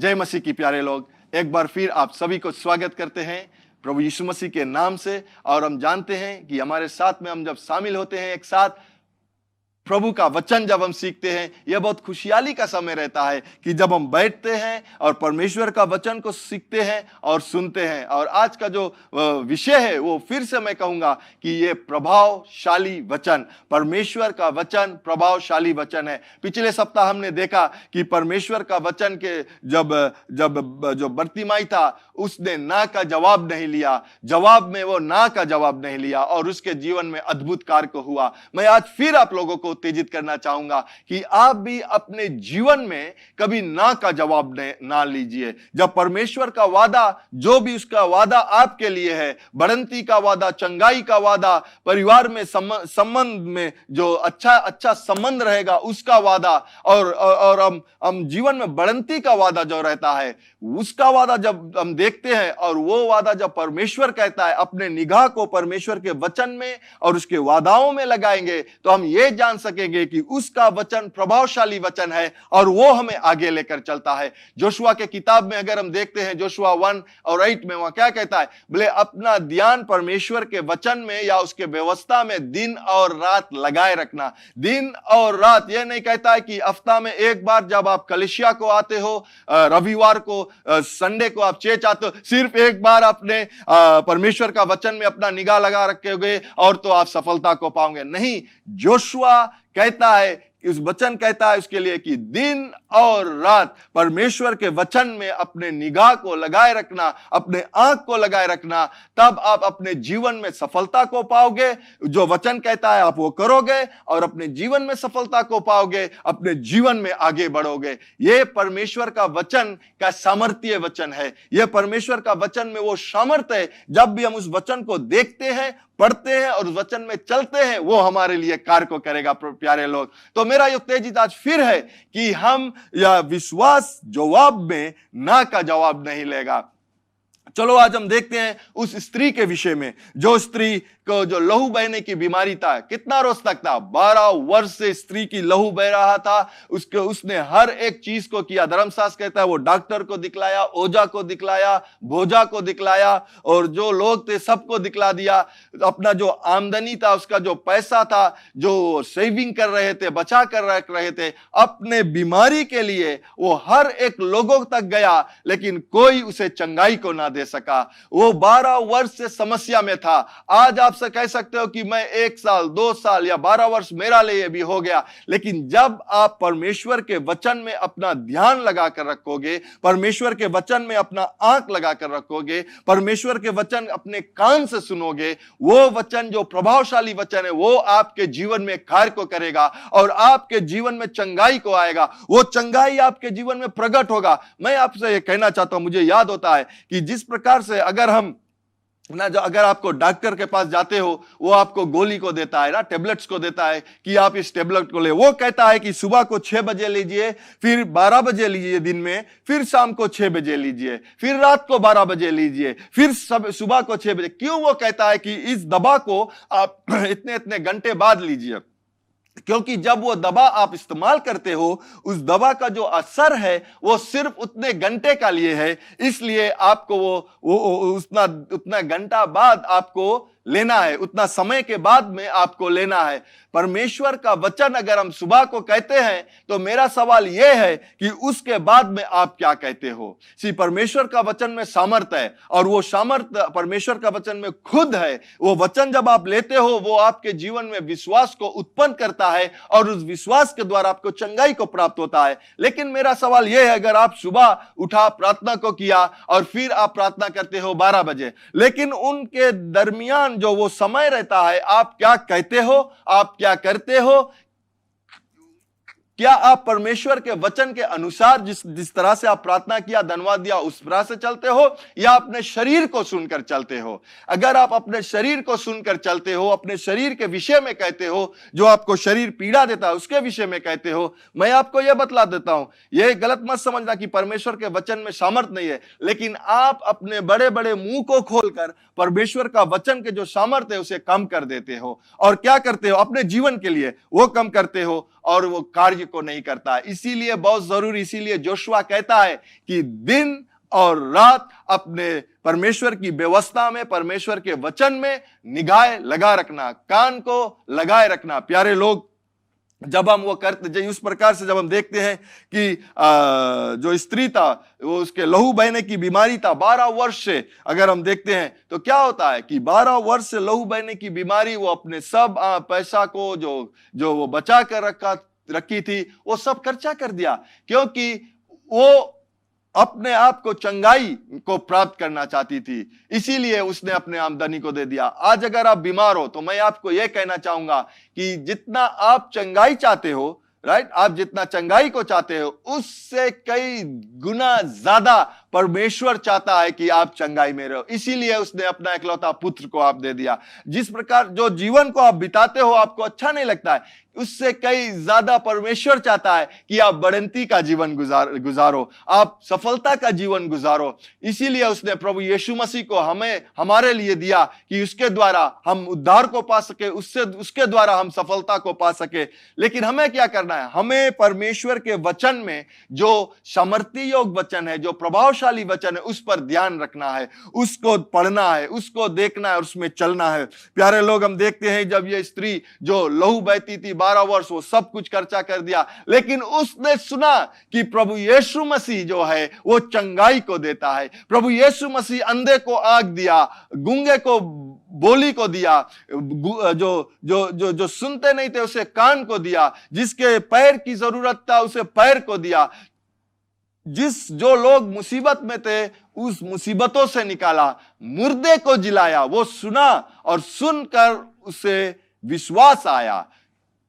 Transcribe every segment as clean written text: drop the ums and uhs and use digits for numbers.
जय मसीह की प्यारे लोग, एक बार फिर आप सभी को स्वागत करते हैं प्रभु यीशु मसीह के नाम से। और हम जानते हैं कि हमारे साथ में हम जब शामिल होते हैं एक साथ प्रभु का वचन जब हम सीखते हैं, यह बहुत खुशहाली का समय रहता है कि जब हम बैठते हैं और परमेश्वर का वचन को सीखते हैं और सुनते हैं। और आज का जो विषय है वो फिर से मैं कहूंगा कि ये प्रभावशाली वचन, परमेश्वर का वचन प्रभावशाली वचन है। पिछले सप्ताह हमने देखा कि परमेश्वर का वचन के जब जो बर्तिमाई था उसने ना का जवाब नहीं लिया, जवाब में वो ना का जवाब नहीं लिया और उसके जीवन में अद्भुत कार्य हुआ। मैं आज फिर आप लोगों को उत्तेजित करना चाहूंगा कि आप भी अपने जीवन में कभी ना का जवाब ना लीजिए। जब परमेश्वर का वादा, जो भी उसका वादा आपके लिए है, बढ़ंती का वादा, चंगाई का वादा, परिवार में संबंध में जो अच्छा संबंध रहेगा उसका वादा, और हम जीवन में बढ़ंती का वादा जो रहता है उसका वादा जब हम देखते हैं, और वो वादा जब परमेश्वर कहता है अपने निगाह को परमेश्वर के वचन में और उसके वादाओं में लगाएंगे तो हम ये जान सकेंगे कि उसका वचन प्रभावशाली वचन है और वो हमें आगे लेकर चलता है। जोशुआ के किताब में अगर हम देखते हैं, जोशुआ 1 और 8 में वहां क्या कहता है, बोले अपना ध्यान परमेश्वर के वचन में या उसके व्यवस्था में दिन और रात लगाए रखना। दिन और रात यह नहीं कहता है कि हफ्ता में एक बार जब आप कलीसिया को आते हो, रविवार को, संडे को आप चर्च आते हो, सिर्फ एक बार अपने परमेश्वर का वचन में अपना निगाह लगा रखोगे और तो आप सफलता को पाओगे। नहीं, जोशुआ कहता है, उस वचन कहता है उसके लिए कि दिन और रात परमेश्वर के वचन में अपने निगाह को लगाए रखना, अपने आंख को लगाए रखना, तब आप अपने जीवन में सफलता को पाओगे। जो वचन कहता है आप वो करोगे और अपने जीवन में सफलता को पाओगे, अपने जीवन में आगे बढ़ोगे। यह परमेश्वर का वचन का सामर्थ्य वचन है। यह परमेश्वर का वचन में वो सामर्थ्य है, जब भी हम उस वचन को देखते हैं, पढ़ते हैं और उस वचन में चलते हैं, वो हमारे लिए कार्य को करेगा। प्यारे लोग, तो मेरा ये उत्तेजित आज फिर है कि हम या विश्वास जवाब में ना का जवाब नहीं लेगा। चलो आज हम देखते हैं उस स्त्री के विषय में, जो स्त्री को जो लहू बहने की बीमारी था, कितना रोज तक था, 12 वर्ष से स्त्री की लहू बह रहा था। उसने हर एक चीज को किया। धर्मशास्त्र कहता है वो डॉक्टर को दिखलाया, ओझा को दिखलाया, भोजा को दिखलाया और जो लोग थे सबको दिखला दिया। अपना जो आमदनी था, उसका जो पैसा था, जो सेविंग कर रहे थे, बचा कर रख रहे थे अपने बीमारी के लिए, वो हर एक लोगों तक गया, लेकिन कोई उसे चंगाई को ना दे सका। वो 12 वर्ष से समस्या में था। आज आपसे कह सकते हो कि मैं 1 साल, 2 साल या 12 वर्ष मेरा लिए भी हो गया, लेकिन जब आप परमेश्वर के वचन में अपना ध्यान लगाकर रखोगे, परमेश्वर के वचन में अपना आंख लगाकर रखोगे, परमेश्वर के वचन अपने कान से सुनोगे, वो वचन जो प्रभावशाली वचन है वो आपके जीवन में कार्य को करेगा और आपके जीवन में चंगाई को आएगा। वो चंगाई आपके जीवन में प्रकट होगा। मैं आपसे ये कहना चाहता हूं, मुझे याद होता है कि जिस प्रकार से अगर आपको डॉक्टर के पास जाते हो, वो आपको गोली को देता है ना, टेबलेट्स को देता है कि आप इस टेबलेट को ले। वो कहता है कि सुबह को 6 बजे लीजिए, फिर 12 बजे लीजिए दिन में, फिर शाम को 6 बजे लीजिए, फिर रात को 12 बजे लीजिए, फिर सुबह को 6 बजे। क्यों वो कहता है कि इस दवा को आप इतने घंटे बाद लीजिए? क्योंकि जब वो दवा आप इस्तेमाल करते हो, उस दवा का जो असर है वो सिर्फ उतने घंटे का लिए है, इसलिए आपको वो उतना घंटा बाद आपको लेना है, उतना समय के बाद में आपको लेना है। परमेश्वर का वचन अगर हम सुबह को कहते हैं तो मेरा सवाल यह है कि उसके बाद में आप क्या कहते हो। परमेश्वर का वचन में सामर्थ है और वो सामर्थ परमेश्वर का वचन में खुद है। वो वचन जब आप लेते हो वो आपके जीवन में विश्वास को उत्पन्न करता है और उस विश्वास के द्वारा आपको चंगाई को प्राप्त होता है। लेकिन मेरा सवाल यह है, अगर आप सुबह उठा, प्रार्थना को किया और फिर आप प्रार्थना करते हो 12 बजे, लेकिन उनके दरमियान जो वो समय रहता है, आप क्या कहते हो, आप क्या करते हो? क्या आप परमेश्वर के वचन के अनुसार जिस तरह से आप प्रार्थना किया, धन्यवाद दिया, उस तरह से चलते हो या अपने शरीर को सुनकर चलते हो? अगर आप अपने शरीर को सुनकर चलते हो, अपने शरीर के विषय में कहते हो, जो आपको शरीर पीड़ा देता है उसके विषय में कहते हो, मैं आपको यह बतला देता हूं, यह गलत मत समझना कि परमेश्वर के वचन में सामर्थ नहीं है, लेकिन आप अपने बड़े बड़े मुंह को खोलकर परमेश्वर का वचन के जो सामर्थ है उसे कम कर देते हो। और क्या करते हो? अपने जीवन के लिए वो कम करते हो और वो कार्य को नहीं करता है। इसीलिए बहुत जरूरी, इसीलिए जोशुआ कहता है कि दिन और रात अपने परमेश्वर की व्यवस्था में, परमेश्वर के वचन में निगाह लगा रखना, कान को लगाए रखना। प्यारे लोग, जब हम वो करते, उस प्रकार से जब हम देखते हैं कि जो स्त्री था वो उसके लहू बहने की बीमारी था 12 वर्ष से, अगर हम देखते हैं तो क्या होता है कि 12 वर्ष से लहू बहने की बीमारी, वो अपने सब पैसा को जो वो बचा कर रखी थी वो सब खर्चा कर दिया, क्योंकि वो अपने आप को चंगाई को प्राप्त करना चाहती थी। इसीलिए उसने अपने आमदनी को दे दिया। आज अगर आप बीमार हो तो मैं आपको यह कहना चाहूंगा कि जितना आप चंगाई चाहते हो, राइट, आप जितना चंगाई को चाहते हो उससे कई गुना ज्यादा परमेश्वर चाहता है कि आप चंगाई में रहो। इसीलिए उसने अपना इकलौता पुत्र को आप दे दिया। जिस प्रकार जो जीवन को आप बिताते हो आपको अच्छा नहीं लगता है, उससे कई ज्यादा परमेश्वर चाहता है कि आप बढ़ंती का जीवन गुजारो, आप सफलता का जीवन गुजारो। इसीलिए उसने प्रभु यीशु मसीह को हमारे लिए दिया कि उसके द्वारा हम उद्धार को पा सके, उसके द्वारा हम सफलता को पा सके। लेकिन हमें क्या करना है? हमें परमेश्वर के वचन में जो सामर्थ्य योग वचन है, जो प्रभावशाली वचन है, उस पर ध्यान रखना है, उसको पढ़ना है, उसको देखना है और उसमें चलना है। प्यारे लोग, हम देखते हैं जब ये स्त्री जो लहू बहती थी 12 वर्ष, वो सब कुछ खर्चा कर दिया, लेकिन उसने सुना कि प्रभु यीशु मसीह जो है वो चंगाई को देता है। प्रभु यीशु मसीह अंधे को आंख दिया, गूंगे को बोली को दिया, जो सुनते नहीं थे उसे कान को दिया, जिसके पैर की जरूरत था उसे पैर को दिया, जो लोग मुसीबत में थे उस मुसीबतों से निकाला, मुर्दे को जिलाया। वो सुना और सुनकर उसे विश्वास आया।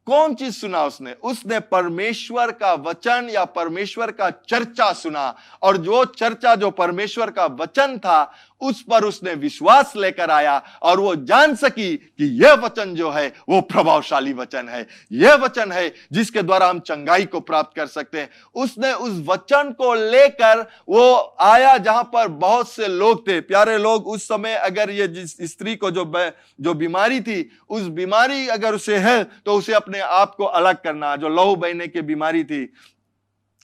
कौन चीज सुना उसने परमेश्वर का वचन या परमेश्वर का चर्चा सुना, और जो चर्चा, जो परमेश्वर का वचन था, उस पर उसने विश्वास लेकर आया और वो जान सकी कि यह वचन जो है वो प्रभावशाली वचन है, यह वचन है जिसके द्वारा हम चंगाई को प्राप्त कर सकते हैं। उसने उस वचन को लेकर वो आया जहां पर बहुत से लोग थे। प्यारे लोग, उस समय अगर ये जिस स्त्री को जो बीमारी थी, उस बीमारी अगर उसे है तो उसे अपने आप को अलग करना, जो लहू बहने की बीमारी थी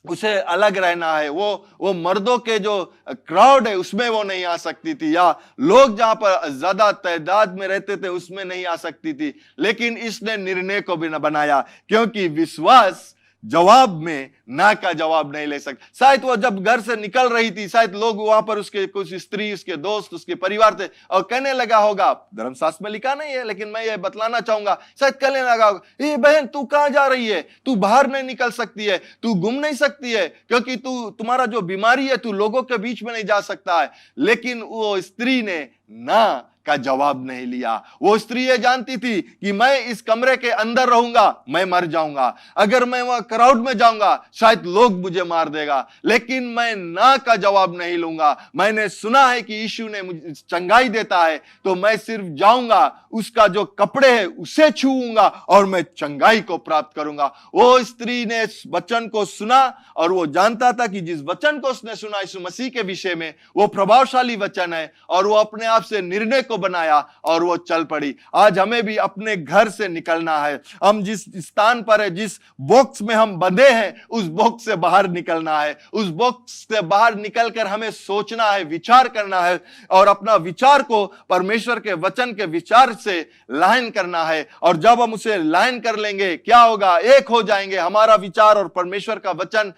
उसे अलग रहना है। वो मर्दों के जो क्राउड है उसमें वो नहीं आ सकती थी, या लोग जहां पर ज्यादा तादाद में रहते थे उसमें नहीं आ सकती थी। लेकिन इसने निर्णय को भी न बनाया, क्योंकि विश्वास जवाब में ना का जवाब नहीं ले सकता। शायद वो जब घर से निकल रही थी, शायद लोग वहां पर उसके कुछ स्त्री, उसके दोस्त, उसके परिवार थे, और कहने लगा होगा, धर्मशास्त्र में लिखा नहीं है लेकिन मैं ये बतलाना चाहूंगा, शायद कहने लगा होगा, ए बहन तू कहां जा रही है, तू बाहर नहीं निकल सकती है, तू घूम नहीं सकती है, क्योंकि तुम्हारा जो बीमारी है, तू लोगों के बीच में नहीं जा सकता है। लेकिन वो स्त्री ने ना का जवाब नहीं लिया। वो स्त्री ये जानती थी कि मैं इस कमरे के अंदर रहूंगा, मैं मर जाऊंगा, अगर मैं वहां क्राउड में जाऊंगा शायद लोग मुझे मार देगा, लेकिन मैं ना का जवाब नहीं लूंगा। मैंने सुना है कि यीशु ने मुझे चंगाई देता है, तो मैं सिर्फ जाऊंगा, उसका जो कपड़े है उसे छूऊंगा और मैं चंगाई को प्राप्त करूंगा। वो स्त्री ने इस वचन को सुना और वो जानता था कि जिस वचन को उसने सुना यीशु मसीह के विषय में, वो प्रभावशाली वचन है, और वो अपने आप से निर्णय को बनाया और वो चल पड़ी। आज हमें भी अपने घर से निकलना है। हम जिस स्थान पर है, जिस बॉक्स में हम बंधे हैं, उस बॉक्स से बाहर निकलना है। उस बॉक्स से बाहर निकलकर हमें सोचना है, विचार करना है, और अपना विचार को परमेश्वर के वचन के विचार से लाइन करना है। और जब हम उसे लाइन कर लेंगे, क्या होगा? एक हो जाएंगे। हमारा विचार और परमेश्वर का वचन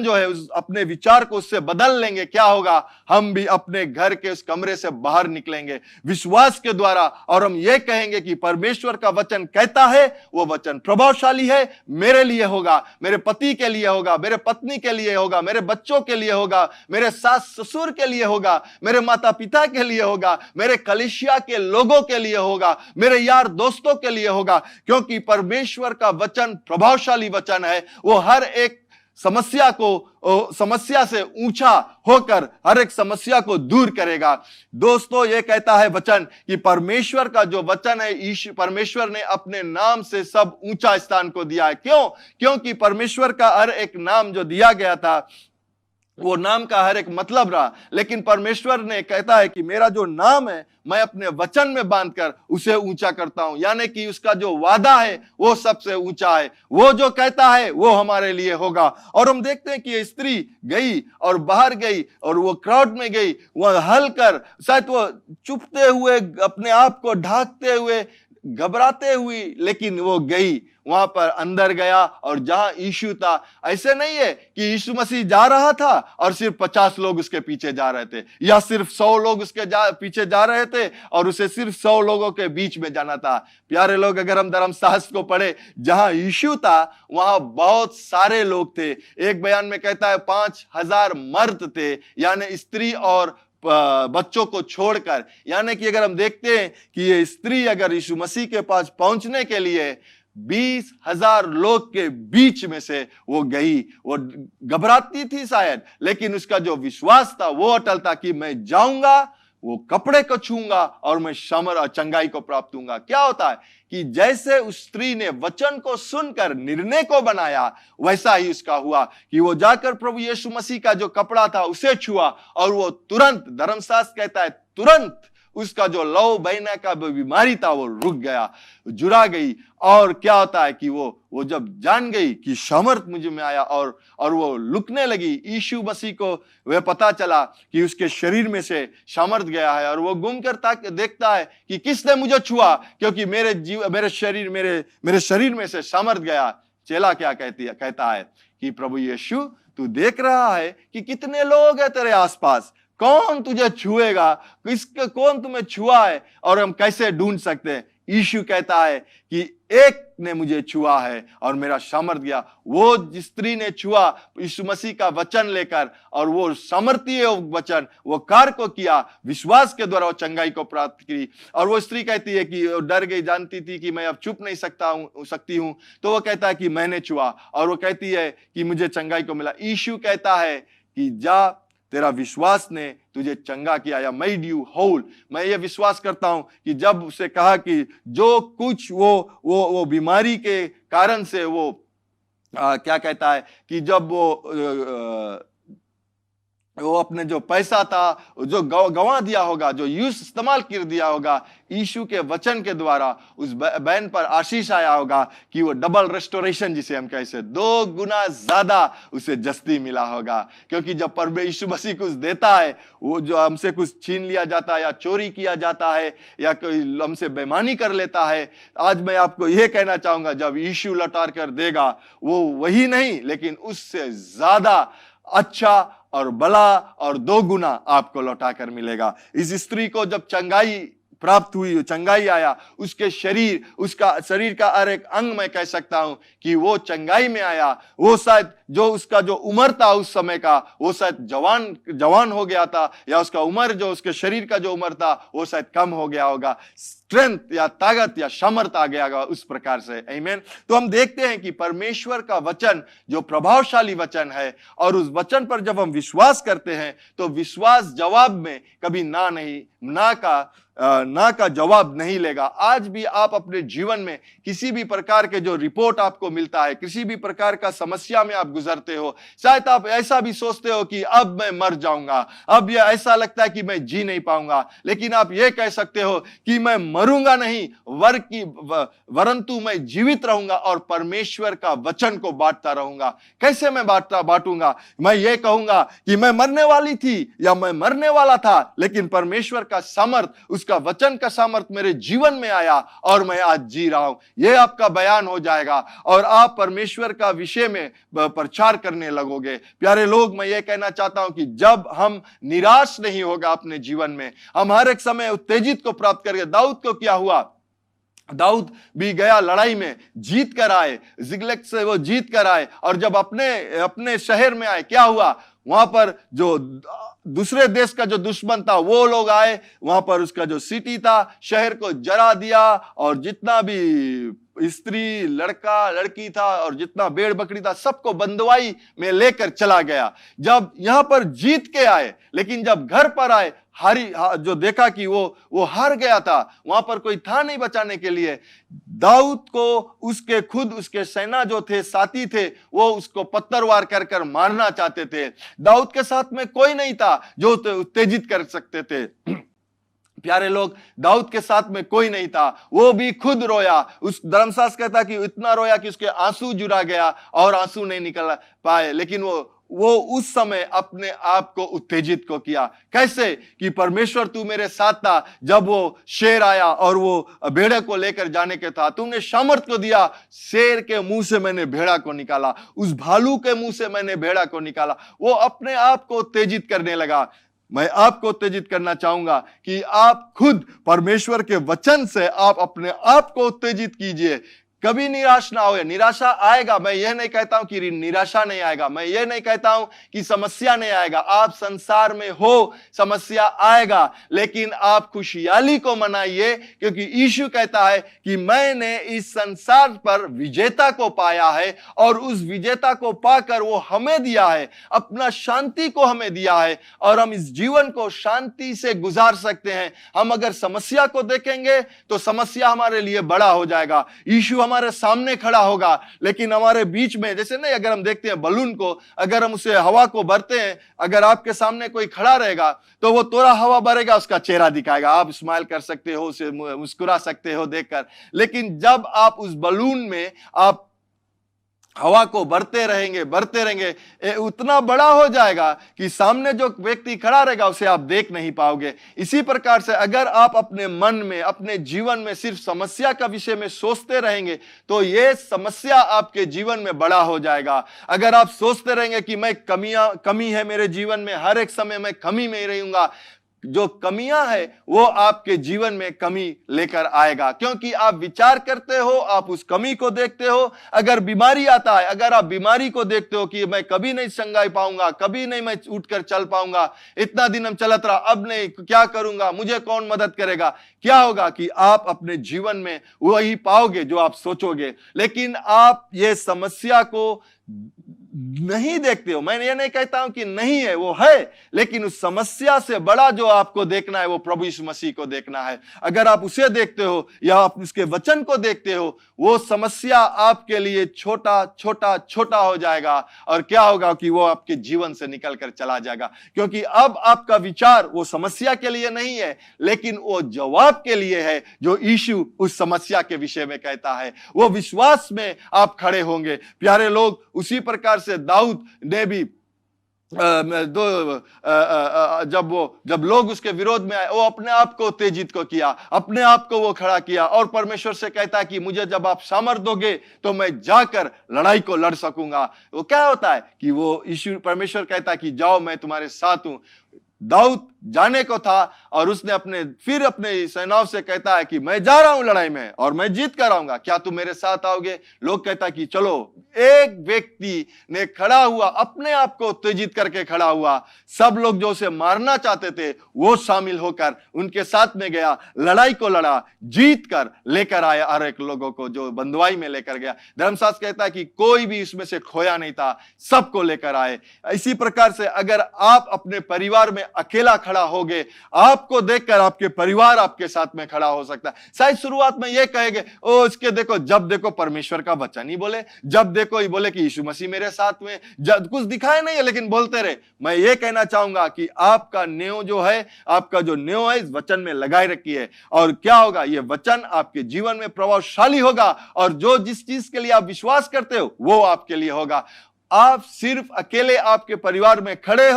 जो है, उस अपने विचार को उससे बदल लेंगे। क्या होगा? हम भी अपने घर के उस कमरे से बाहर निकलेंगे विश्वास के द्वारा, और हम ये कहेंगे कि परमेश्वर का वचन कहता है, वो वचन प्रभावशाली है, मेरे लिए होगा, मेरे पति के लिए होगा, मेरे पत्नी के लिए होगा, मेरे बच्चों के लिए होगा, मेरे सास ससुर के लिए होगा, मेरे माता पिता के लिए होगा, मेरे कलीसिया के लोगों के लिए होगा, मेरे यार दोस्तों के लिए होगा। क्योंकि परमेश्वर का वचन प्रभावशाली वचन है। वो हर एक समस्या से ऊंचा होकर हर एक समस्या को दूर करेगा। दोस्तों, यह कहता है वचन कि परमेश्वर का जो वचन है, परमेश्वर ने अपने नाम से सब ऊंचा स्थान को दिया है। क्यों? क्योंकि परमेश्वर का हर एक नाम जो दिया गया था, वो नाम का हर एक मतलब रहा, लेकिन परमेश्वर ने कहता है कि मेरा जो नाम है मैं अपने वचन में बांधकर उसे ऊंचा करता हूं, यानी कि उसका जो वादा है वो सबसे ऊंचा है। वो जो कहता है वो हमारे लिए होगा। और हम देखते हैं कि ये स्त्री गई और बाहर गई और वो क्राउड में गई, वह हल कर, शायद वो चुपते हुए, अपने आप को ढांकते हुए, घबराते हुई, लेकिन वो गई, वहां पर अंदर गया और जहां यीशु था। ऐसे नहीं है कि यीशु मसीह जा रहा था और सिर्फ 50 लोग उसके पीछे जा रहे थे, या सिर्फ 100 लोग उसके पीछे जा रहे थे और उसे सिर्फ 100 लोगों के बीच में जाना था। प्यारे लोग, अगर हम धर्मशास्त्र को पढ़े, जहां यीशु था वहां बहुत सारे लोग थे। एक बयान में कहता है 5000 मर्द थे, यानी स्त्री और बच्चों को छोड़कर। यानी कि अगर हम देखते हैं कि ये स्त्री अगर यीशु मसीह के पास पहुंचने के लिए 20,000 लोग के बीच में से वो गई, वो घबराती थी शायद, लेकिन उसका जो विश्वास था वो अटल था कि मैं जाऊंगा, वो कपड़े को छूंगा और मैं समर और चंगाई को प्राप्त होऊंगा। क्या होता है कि जैसे उस स्त्री ने वचन को सुनकर निर्णय को बनाया, वैसा ही उसका हुआ कि वो जाकर प्रभु यीशु मसीह का जो कपड़ा था उसे छुआ और वो तुरंत, धर्मशास्त्र कहता है तुरंत उसका जो लौ बहना का बीमारी था वो रुक गया, जुड़ा गई। और क्या होता है कि वो जब जान गई कि सामर्थ मुझ में आया और वो लुकने लगी, यीशु मसीह को वह पता चला कि उसके शरीर में से सामर्थ गया है, और वो घूम कर देखता है कि किसने मुझे छुआ, क्योंकि मेरे शरीर में से सामर्थ गया। चेला क्या कहता है कि प्रभु यीशु, तू देख रहा है कि कितने लोग हैं तेरे आसपास, कौन तुझे छुएगा, कौन तुम्हें छुआ है और हम कैसे ढूंढ सकते हैं। यीशु कहता है कि एक ने मुझे छुआ है और मेरा सामर्थ गया। वो स्त्री ने छुआ यीशु मसीह का वचन लेकर, और वो सामर्थ्य वचन, वो कार्य को किया, विश्वास के द्वारा वो चंगाई को प्राप्त की। और वो स्त्री कहती है कि डर गई, जानती थी कि मैं अब चुप नहीं सकती हूं, तो वो कहता है कि मैंने छुआ, और वो कहती है कि मुझे चंगाई को मिला। यीशु कहता है कि जा, तेरा विश्वास ने तुझे चंगा किया, या मेड यू होल। मैं ये विश्वास करता हूं कि जब उसे कहा कि जो कुछ वो बीमारी के कारण से वो क्या कहता है कि जब वो अपने जो पैसा था जो गंवा दिया होगा, जो यूज इस्तेमाल कर दिया होगा, यीशु के वचन के द्वारा उस बहन पर आशीष आया होगा कि वो डबल रेस्टोरेशन, जिसे हम कहते हैं, 2 गुना ज्यादा उसे जस्ती मिला होगा। क्योंकि जब परमेश्वर यीशु मसीह कुछ देता है, वो जो हमसे कुछ छीन लिया जाता है या चोरी किया जाता है या कोई हमसे बेईमानी कर लेता है, आज मैं आपको यह कहना चाहूंगा, जब यीशु लौटा कर देगा वो वही नहीं, लेकिन उससे ज्यादा अच्छा और भला और 2 गुना आपको लौटा कर मिलेगा। इस स्त्री को जब चंगाई प्राप्त हुई, चंगाई आया, उसके उसका शरीर का हर एक अंग, मैं कह सकता हूं कि वो चंगाई में आया। वो शायद जो उसका जो उम्र था उस समय का, वो शायद जवान हो गया था, या उसका उम्र, जो उसके शरीर का जो उम्र था वो शायद कम हो गया होगा, स्ट्रेंथ या ताकत या सामर्थ आ गया होगा उस प्रकार से। आमीन। तो हम देखते हैं कि परमेश्वर का वचन जो प्रभावशाली वचन है, और उस वचन पर जब हम विश्वास करते हैं तो विश्वास जवाब में कभी ना का जवाब नहीं लेगा। आज भी आप अपने जीवन में किसी भी प्रकार के जो रिपोर्ट आपको मिलता है, किसी भी प्रकार का समस्या में आप गुजरते हो, शायद आप ऐसा भी सोचते हो कि अब मैं मर जाऊंगा, अब ये ऐसा लगता है कि मैं जी नहीं पाऊंगा, लेकिन आप ये कह सकते हो कि मैं मरूंगा नहीं, वरंतु मैं जीवित रहूंगा और परमेश्वर का वचन को बांटता रहूंगा। कैसे मैं बांटूंगा? मैं ये कहूंगा कि मैं मरने वाली थी या मैं मरने वाला था, लेकिन परमेश्वर का सामर्थ, उसका वचन का सामर्थ मेरे जीवन में आया और मैं आज जी रहा हूं। यह आपका बयान हो जाएगा और आप परमेश्वर का विषय में प्रचार करने लगोगे। प्यारे लोग, मैं यह कहना चाहता हूं कि जब हम निराश नहीं होगा अपने जीवन में, हम हर एक समय उत्तेजित को प्राप्त करेंगे। दाऊद को क्या हुआ? दाऊद भी गया लड़ाई में, जीत कर आए, जिगलग से वो जीत कर आए, और जब अपने शहर में आए, क्या हुआ? वहां पर जो दूसरे देश का जो दुश्मन था वो लोग आए, वहां पर उसका जो सिटी था, शहर को जला दिया, और जितना भी स्त्री, लड़का, लड़की था और जितना भेड़ बकरी था, सबको बंदवाई में लेकर चला गया। जब यहां पर जीत के आए, लेकिन जब घर पर आए, जो देखा कि वो हार गया था, वहां पर कोई था नहीं बचाने के लिए। दाऊद को उसके सेना जो थे, साथी थे, वो उसको पत्थरवार कर कर मारना चाहते थे। दाऊद के साथ में कोई नहीं था जो उत्तेजित कर सकते थे। प्यारे लोग, दाऊद के साथ में कोई नहीं था, वो भी खुद रोया। उस धर्मशास्त्र कहता कि इतना रोया कि उसके आंसू जुड़ा गया और आंसू नहीं निकल पाए। लेकिन वो उस समय अपने आप को उत्तेजित को किया। कैसे? कि परमेश्वर तू मेरे साथ था। जब वो शेर आया और वो भेड़े को लेकर जाने के था, तुमने सामर्थ को दिया। शेर के मुंह से मैंने भेड़ा को निकाला, उस भालू के मुंह से मैंने भेड़ा को निकाला। वो अपने आप को उत्तेजित करने लगा। मैं आपको उत्तेजित करना चाहूंगा कि आप खुद परमेश्वर के वचन से आप अपने आप को उत्तेजित कीजिए। कभी निराश ना हो। निराशा आएगा, मैं यह नहीं कहता हूं कि निराशा नहीं आएगा, मैं यह नहीं कहता हूं कि समस्या नहीं आएगा। आप संसार में हो, समस्या आएगा, लेकिन आप खुशहाली को मनाइए, क्योंकि यीशु कहता है कि मैंने इस संसार पर विजेता को पाया है और उस विजेता को पाकर वो हमें दिया है, अपना शांति को हमें दिया है और हम इस जीवन को शांति से गुजार सकते हैं। हम अगर समस्या को देखेंगे तो समस्या हमारे लिए बड़ा हो जाएगा। यीशु हमारे सामने खड़ा होगा, लेकिन हमारे बीच में, जैसे नहीं, अगर हम देखते हैं बलून को, अगर हम उसे हवा को भरते हैं, अगर आपके सामने कोई खड़ा रहेगा तो वो थोड़ा हवा भरेगा, उसका चेहरा दिखाएगा, आप स्माइल कर सकते हो, उसे मुस्कुरा सकते हो देखकर। लेकिन जब आप उस बलून में आप हवा को भरते रहेंगे, उतना बड़ा हो जाएगा कि सामने जो व्यक्ति खड़ा रहेगा उसे आप देख नहीं पाओगे। इसी प्रकार से अगर आप अपने मन में, अपने जीवन में सिर्फ समस्या का विषय में सोचते रहेंगे तो ये समस्या आपके जीवन में बड़ा हो जाएगा। अगर आप सोचते रहेंगे कि मैं कमी है मेरे जीवन में, हर एक समय मैं कमी में ही रहूंगा, जो कमियां है वो आपके जीवन में कमी लेकर आएगा, क्योंकि आप विचार करते हो, आप उस कमी को देखते हो। अगर बीमारी आता है, अगर आप बीमारी को देखते हो कि मैं कभी नहीं संगाई पाऊंगा, कभी नहीं मैं उठकर चल पाऊंगा, इतना दिन हम चलत रहा, अब नहीं, क्या करूंगा, मुझे कौन मदद करेगा, क्या होगा कि आप अपने जीवन में वही पाओगे जो आप सोचोगे। लेकिन आप ये समस्या को नहीं देखते हो। मैं ये नहीं कहता हूं कि नहीं है, वो है, लेकिन उस समस्या से बड़ा जो आपको देखना है वो प्रभु यीशु मसीह को देखना है। अगर आप उसे देखते हो या आप उसके वचन को देखते हो, वो समस्या आपके लिए छोटा छोटा छोटा हो जाएगा और क्या होगा कि वो आपके जीवन से निकल कर चला जाएगा, क्योंकि अब आपका विचार वो समस्या के लिए नहीं है, लेकिन वो जवाब के लिए है जो यीशु उस समस्या के विषय में कहता है। वो विश्वास में आप खड़े होंगे। प्यारे लोग, उसी प्रकार से दाऊद ने भी जब लोग उसके विरोध में आए, वो अपने आप को उत्तेजित को किया, अपने आप को वो खड़ा किया और परमेश्वर से कहता है कि मुझे जब आप सामर्थ दोगे तो मैं जाकर लड़ाई को लड़ सकूंगा। वो क्या होता है कि वो यीशु, परमेश्वर कहता है कि जाओ, मैं तुम्हारे साथ हूं। दाऊद जाने को था और उसने फिर अपने सेनाओं से कहता है कि मैं जा रहा हूं लड़ाई में और मैं जीत कर आऊंगा, क्या तुम मेरे साथ आओगे? लोग कहता कि चलो। एक व्यक्ति ने खड़ा हुआ, अपने आप को उत्तेजित करके खड़ा हुआ। सब लोग जो उसे मारना चाहते थे वो शामिल होकर उनके साथ में गया, लड़ाई को लड़ा, जीत कर लेकर आया हर एक लोगों को, जो बंधुआई में लेकर गया। धर्मशास्त्र कहता है कि कोई भी इसमें से खोया नहीं था, सबको लेकर आए। इसी प्रकार से अगर आप अपने परिवार में अकेला खड़ा होगे, आपको देखकर आपके परिवार आपके साथ में खड़ा हो सकता है। शायद शुरुआत में ये कहेंगे, ओ इसके देखो, जब देखो परमेश्वर का वचन ही बोले, जब देखो ये बोले कि यीशु मसीह मेरे साथ में, जब कुछ दिखाए नहीं है लेकिन बोलते रहे। मैं ये कहना चाहूंगा कि आपका न्यों जो है, आपका जो न्यों है इस वचन में लगाए रखिए, और क्या होगा, ये वचन आपके जीवन में प्रभावशाली होगा और जो जिस चीज के लिए आप विश्वास करते हो वो आपके लिए होगा। आप सिर्फ अकेले आपके परिवार में खड़े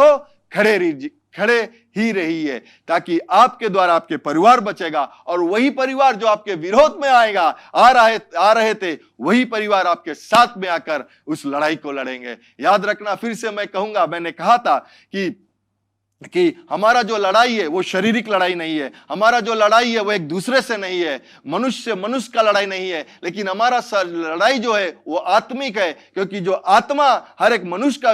ही रहिए, ताकि आपके द्वारा आपके परिवार बचेगा और वही परिवार जो आपके विरोध में आ रहे थे, वही परिवार आपके साथ में आकर उस लड़ाई को लड़ेंगे। याद रखना, फिर से मैं कहूंगा, मैंने कहा था कि हमारा जो लड़ाई है वो शारीरिक लड़ाई नहीं है, हमारा जो लड़ाई है वो एक दूसरे से नहीं है, मनुष्य मनुष्य का लड़ाई नहीं है, लेकिन हमारा लड़ाई जो है वो आत्मिक है, क्योंकि जो आत्मा हर एक मनुष्य का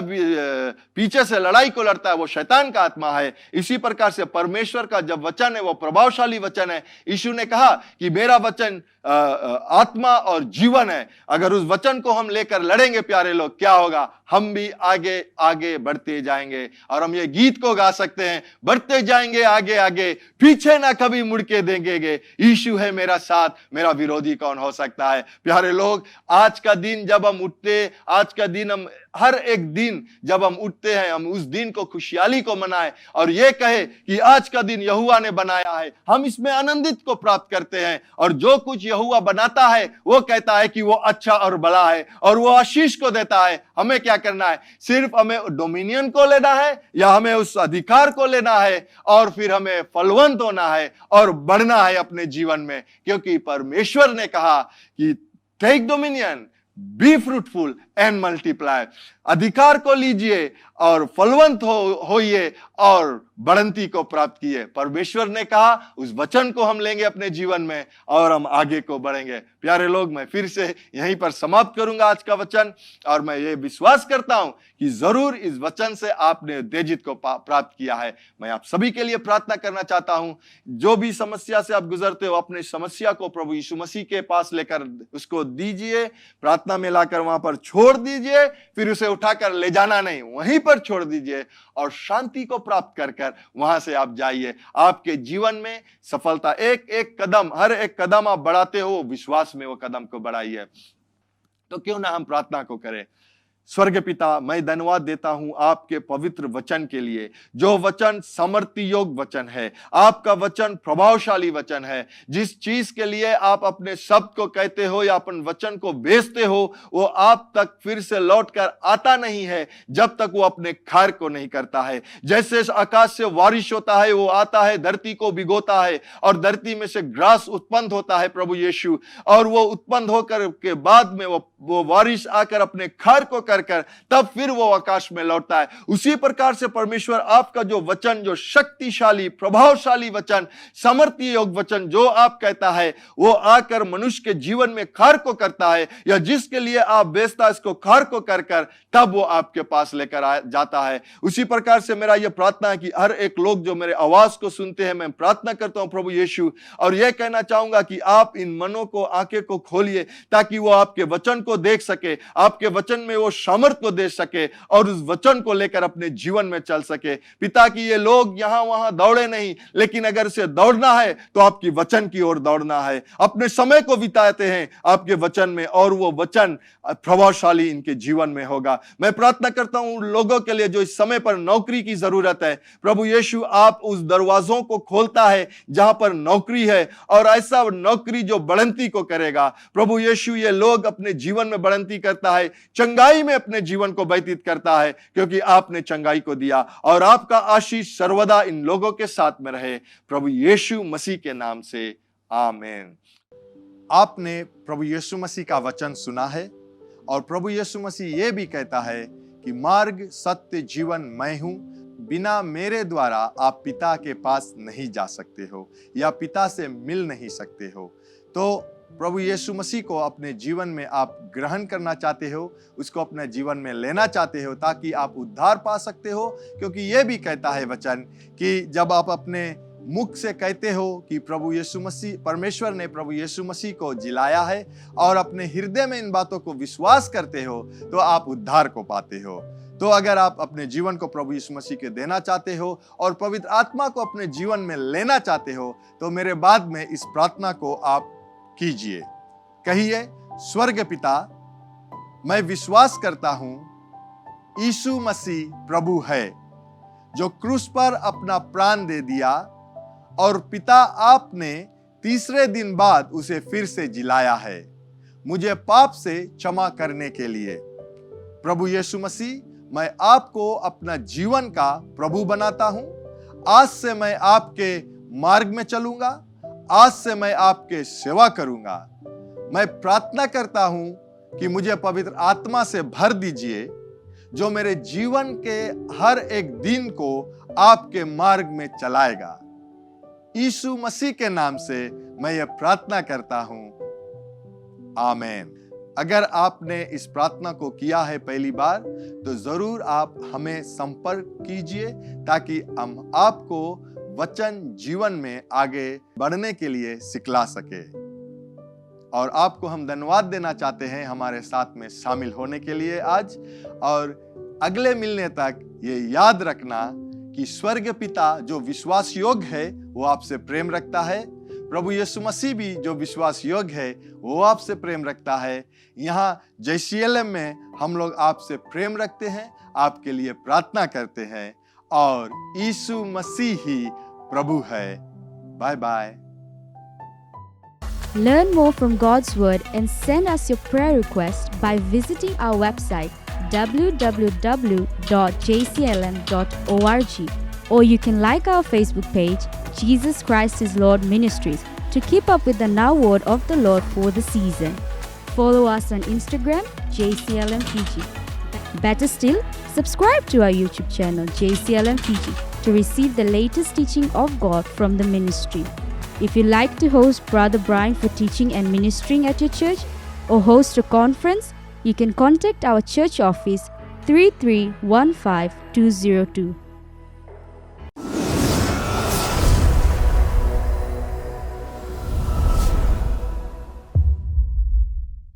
पीछे से लड़ाई को लड़ता है वो शैतान का आत्मा है। इसी प्रकार से परमेश्वर का जब वचन है वो प्रभावशाली वचन है। यीशु ने कहा कि मेरा वचन आत्मा और जीवन है। अगर उस वचन को हम लेकर लड़ेंगे प्यारे लोग, क्या होगा, हम भी आगे आगे बढ़ते जाएंगे। और हम ये गीत को गा सकते हैं, बढ़ते जाएंगे आगे आगे, पीछे ना कभी मुड़ के देंगे, यीशु है मेरा साथ, मेरा विरोधी कौन हो सकता है। प्यारे लोग, आज का दिन जब हम उठते, आज का दिन हम हर एक दिन जब हम उठते हैं, हम उस दिन को खुशहाली को मनाएं और ये कहे कि आज का दिन यहोवा ने बनाया है। हम इसमें आनंदित को प्राप्त करते हैं और जो कुछ यहोवा बनाता है वो कहता है कि वो अच्छा और बड़ा है और वो आशीष को देता है। हमें क्या करना है? सिर्फ हमें डोमिनियन को लेना है या हमें उस अधिकार को लेना है और फिर हमें फलवंत होना है और बढ़ना है अपने जीवन में, क्योंकि परमेश्वर ने कहा कि take dominion, be fruitful and multiply. अधिकार को लीजिए और फलवंत होइए और बढ़ंती को प्राप्त किए। परमेश्वर ने कहा, उस वचन को हम लेंगे अपने जीवन में और हम आगे को बढ़ेंगे। प्यारे लोग, मैं फिर से यहीं पर समाप्त करूंगा आज का वचन और मैं ये विश्वास करता हूं कि जरूर इस वचन से आपने उत्तेजित को प्राप्त किया है। मैं आप सभी के लिए प्रार्थना करना चाहता हूं, जो भी समस्या से आप गुजरते हो, अपने समस्या को प्रभु यीशु मसीह के पास लेकर उसको दीजिए, प्रार्थना में लाकर वहां पर छोड़ दीजिए, फिर उसे उठाकर ले जाना नहीं, वहीं पर छोड़ दीजिए और शांति को प्राप्त कर वहां से आप जाइए। आपके जीवन में सफलता, एक एक कदम, हर एक कदम आप बढ़ाते हो, विश्वास में वो कदम को बढ़ाइए। तो क्यों ना हम प्रार्थना को करें। स्वर्ग पिता, मैं धन्यवाद देता हूं आपके पवित्र वचन के लिए, जो वचन समर्थी योग वचन है, आपका वचन प्रभावशाली वचन है। जिस चीज के लिए आप अपने शब्द को कहते हो या अपन वचन को भेजते हो, वो आप तक फिर से लौटकर आता नहीं है जब तक वो अपने कार्य को नहीं करता है। जैसे आकाश से बारिश होता है, वो आता है, धरती को भिगोता है और धरती में से ग्रास उत्पन्न होता है प्रभु यीशु, और वो उत्पन्न होकर के बाद में वो बारिश आकर अपने कार्य को कर तब फिर वो आकाश में लौटता है। उसी प्रकार से परमेश्वर, आपका जो वचन, जो शक्तिशाली प्रभावशाली वचन, समर्थी योग वचन जो आप कहता है, वो आकर मनुष्य के जीवन में कार्य को करता है, या जिसके लिए आप भेजता है इसको कार्य को कर तब वो आपके पास लेकर जाता है। उसी प्रकार से मेरा यह प्रार्थना है कि हर एक लोग जो मेरे आवाज को सुनते हैं, मैं प्रार्थना करता हूं प्रभु यीशु, और यह कहना चाहूंगा कि आप इन मनों को, आंखें को खोलिए ताकि वो आपके वचन को देख सके, आपके वचन में वो सामर्थ को दे सके और उस वचन को लेकर अपने जीवन में चल सके। पिता की ये लोग यहां वहां दौड़े नहीं, लेकिन अगर से दौड़ना है तो आपकी वचन की ओर दौड़ना है। अपने समय को बिताते हैं आपके वचन में और वो वचन प्रभावशाली इनके जीवन में होगा। मैं प्रार्थना करता हूं उन लोगों के लिए जो इस समय पर नौकरी की जरूरत है, प्रभु यीशु आप उस दरवाजों को खोलता है जहां पर नौकरी है, और ऐसा नौकरी जो बढ़ंती को करेगा। प्रभु यीशु, ये लोग अपने जीवन में बढ़ंती करता है, चंगाई में अपने जीवन को व्यतीत करता है, क्योंकि आपने चंगाई को दिया, और आपका आशीष सर्वदा इन लोगों के साथ में रहे, प्रभु यीशु मसीह के नाम से, आमीन। आपने प्रभु यीशु मसीह का वचन सुना है, और प्रभु यीशु मसीह यह भी कहता है कि मार्ग, सत्य, जीवन मैं हूं, बिना मेरे द्वारा आप पिता के पास नहीं जा सकते हो या पिता से मिल नहीं सकते हो। तो प्रभु यीशु मसीह को अपने जीवन में आप ग्रहण करना चाहते हो, उसको अपने जीवन में लेना चाहते हो ताकि आप उद्धार पा सकते हो, क्योंकि यह भी कहता है वचन कि जब आप अपने मुख से कहते हो कि प्रभु यीशु मसीह, परमेश्वर ने प्रभु यीशु मसीह को जिलाया है, और अपने हृदय में इन बातों को विश्वास करते हो, तो आप उद्धार को पाते हो। तो अगर आप अपने जीवन को प्रभु यीशु मसीह के देना चाहते हो और पवित्र आत्मा को अपने जीवन में लेना चाहते हो, तो मेरे बाद में इस प्रार्थना को आप कीजिए। कहिए, स्वर्ग पिता, मैं विश्वास करता हूं यीशु मसीह प्रभु है, जो क्रूस पर अपना प्राण दे दिया, और पिता आपने तीसरे दिन बाद उसे फिर से जिलाया है मुझे पाप से क्षमा करने के लिए। प्रभु यीशु मसीह, मैं आपको अपना जीवन का प्रभु बनाता हूं। आज से मैं आपके मार्ग में चलूंगा, आज से मैं आपके सेवा करूंगा। मैं प्रार्थना करता हूं कि मुझे पवित्र आत्मा से भर दीजिए, जो मेरे जीवन के हर एक दिन को आपके मार्ग में चलाएगा। यीशु मसीह के नाम से मैं ये प्रार्थना करता हूं, आमीन। अगर आपने इस प्रार्थना को किया है पहली बार, तो जरूर आप हमें संपर्क कीजिए ताकि हम आपको वचन जीवन में आगे बढ़ने के लिए सिखला सके। और आपको हम धन्यवाद देना चाहते हैं हमारे साथ में शामिल होने के लिए आज। और अगले मिलने तक ये याद रखना कि स्वर्ग पिता जो विश्वास योग्य है वो आपसे प्रेम रखता है, प्रभु यीशु मसीह भी जो विश्वास योग्य है वो आपसे प्रेम रखता है। यहाँ JCLM में हम लोग आपसे प्रेम रखते हैं, आपके लिए प्रार्थना करते हैं, और यीशु मसीह ही प्रभु है। Bye bye. Learn more from God's Word and send us your prayer request by visiting our website www.jclm.org, or you can like our Facebook page, Jesus Christ is Lord Ministries, to keep up with the Now Word of the Lord for the season. Follow us on Instagram, JCLM Fiji. Better still, subscribe to our YouTube channel, JCLM Fiji, to receive the latest teaching of God from the ministry. If you'd like to host Brother Brian for teaching and ministering at your church, or host a conference, you can contact our church office 3315202.